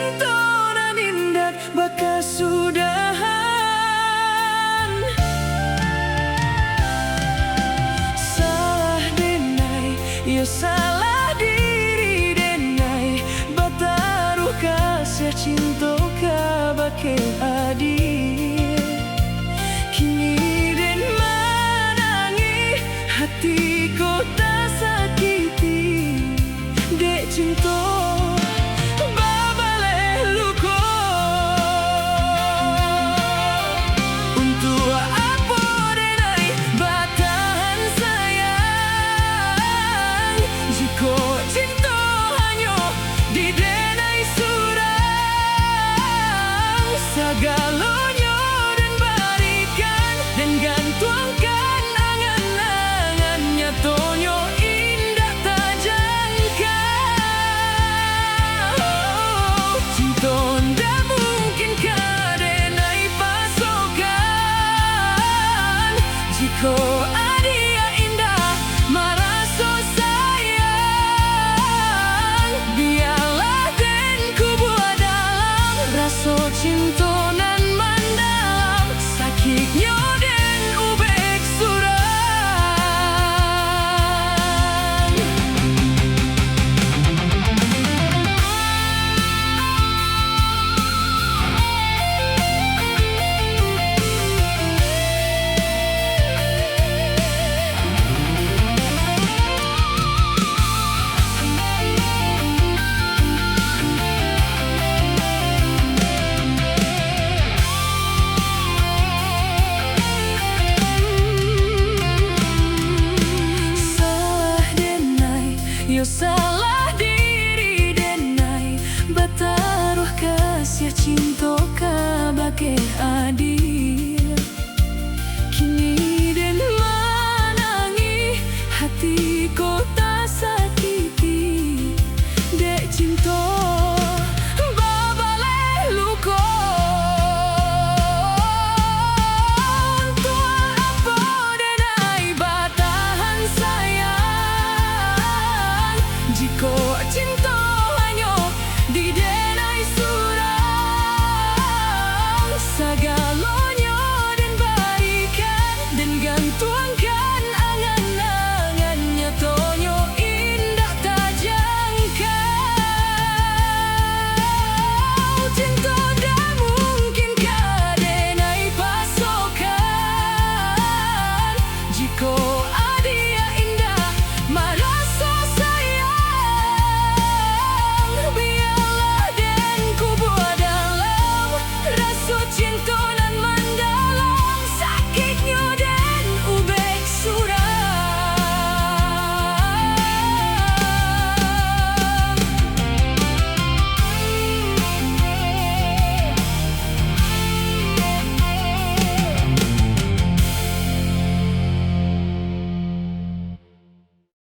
cinta nan indah bakas sudahan. Salah denai, ya salah diri denai, bataruh kasih cinta ka bake adil. Kini den menangi, hatiku tak sakiti, dek cinta babale luka. Untuk apa denai batahan sayang, jika cinta hanya didenai surang. Segalanya dan berikan dan gantuangkan angan-angannya, tonyo indah tak jangka. Cinta ndak mungkin kadenai pasokan, jika adia indah maraso sayang. Biarlah den ku buat dalam rasa cinta nan mendalam, sakitnya den ubek surang. Salah denai, yo salah diri denai, bataruh kasih cinta ka bake adil. Kini